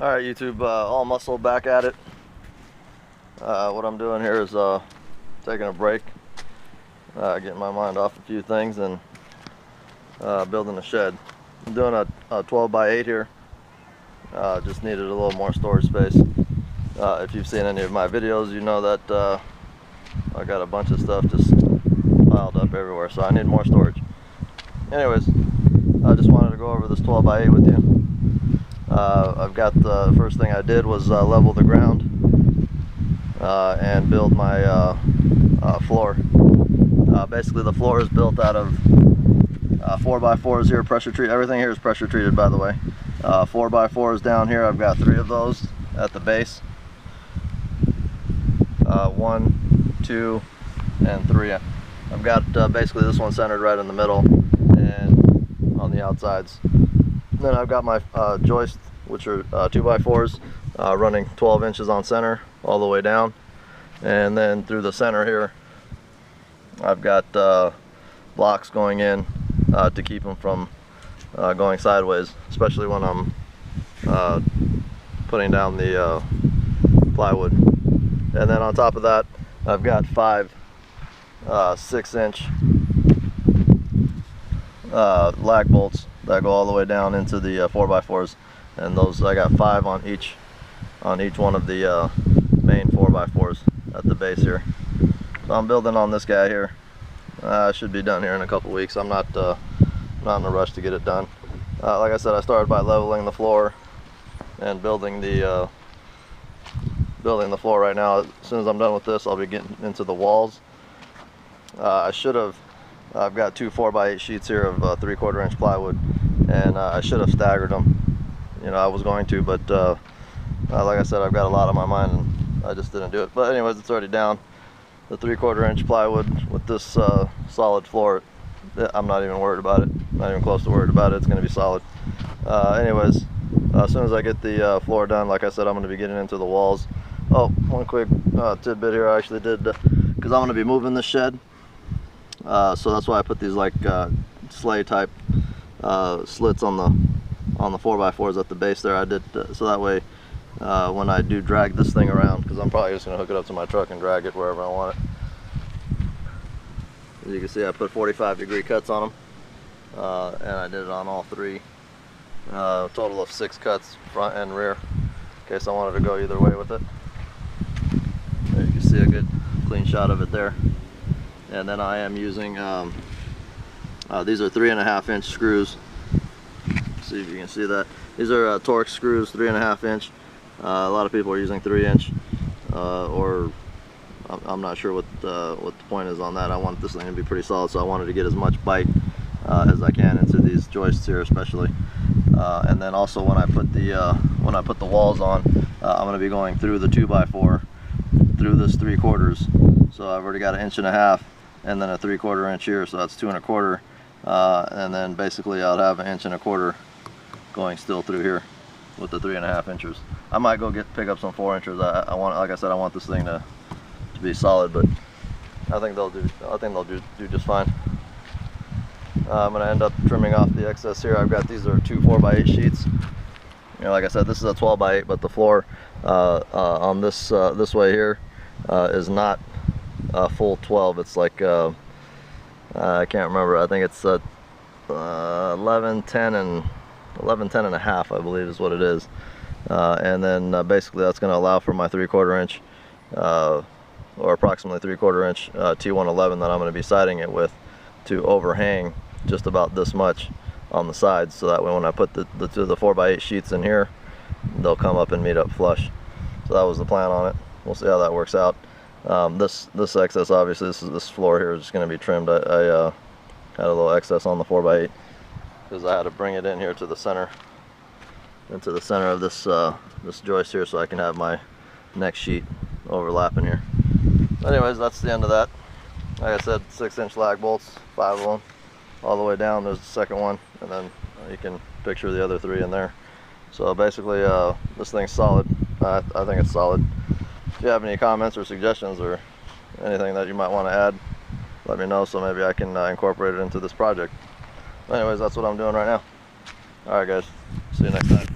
Alright YouTube, all muscle back at it. What I'm doing here is taking a break, getting my mind off a few things and building a shed. I'm doing a 12 by 8 here. Just needed a little more storage space. If you've seen any of my videos, you know that I got a bunch of stuff just piled up everywhere, so I need more storage. Anyways, I just wanted to go over this 12 by 8 with you. I've got the first thing I did was level the ground and build my floor. Basically the floor is built out of 4x4s here, pressure treated. Everything here is pressure treated, by the way. 4x4s down here, I've got 3 of those at the base. 1, 2, and 3. I've got basically this one centered right in the middle and on the outsides. Then I've got my joists, which are 2x4s, running 12 inches on center all the way down, and then through the center here I've got blocks going in to keep them from going sideways, especially when I'm putting down the plywood. And then on top of that I've got 5 6-inch lag bolts that go all the way down into the 4x4s, and those I got 5 on each one of the main 4x4s at the base here. So I'm building on this guy here. I should be done here in a couple weeks. I'm not in a rush to get it done. Like I said, I started by leveling the floor and building the floor right now. As soon as I'm done with this, I'll be getting into the walls. I've got 2 4x8 sheets here of 3/4 inch plywood, and I should have staggered them. You know, I was going to, but like I said, I've got a lot on my mind and I just didn't do it. But anyways, it's already down. The 3/4 inch plywood with this solid floor, I'm not even worried about it. Not even close to worried about it. It's going to be solid. Anyways, as soon as I get the floor done, like I said, I'm going to be getting into the walls. Oh, one quick tidbit here. I actually did, because I'm going to be moving the shed. So that's why I put these like sleigh type slits on the 4x4s at the base there. I did so that way when I do drag this thing around, because I'm probably just going to hook it up to my truck and drag it wherever I want it. As you can see, I put 45-degree cuts on them, and I did it on all 3. Total of 6 cuts, front and rear, in case I wanted to go either way with it. There you can see a good clean shot of it there. And then I am using these are 3.5-inch screws. See if you can see that. These are Torx screws, 3.5 inch. A lot of people are using 3-inch, or I'm not sure what the point is on that. I want this thing to be pretty solid, so I wanted to get as much bite as I can into these joists here, especially. And then also when I put the walls on, I'm going to be going through the 2x4 through this 3/4. So I've already got 1.5 inch. And then a 3/4 inch here, so that's 2 1/4, and then basically I'll have 1 1/4 inch going still through here with the 3.5 inches. I might go pick up some 4 inches. I want, like I said, I want this thing to be solid, but I think they'll do. I think they'll do just fine. I'm gonna end up trimming off the excess here. I've got these are 2 4x8 sheets. You know, like I said, this is a 12 by 8, but the floor on this way here is not full 12. It's like I can't remember. I think it's 11 10 and a half, I believe is what it is. And then basically that's going to allow for my 3/4 inch or approximately 3/4 inch T111 that I'm going to be siding it with to overhang just about this much on the sides, so that way when I put the 4x8 sheets in here, they'll come up and meet up flush. So that was the plan on it. We'll see how that works out. This excess, obviously, this floor here is just going to be trimmed. I had a little excess on the 4x8 because I had to bring it in here to the center, into the center of this this joist here, so I can have my next sheet overlapping here. Anyways, that's the end of that. Like I said, 6-inch lag bolts, 5 of them, all the way down. There's the second one, and then you can picture the other 3 in there. So basically, this thing's solid. I think it's solid. If you have any comments or suggestions or anything that you might want to add, let me know so maybe I can incorporate it into this project. Anyways, that's what I'm doing right now. Alright guys, see you next time.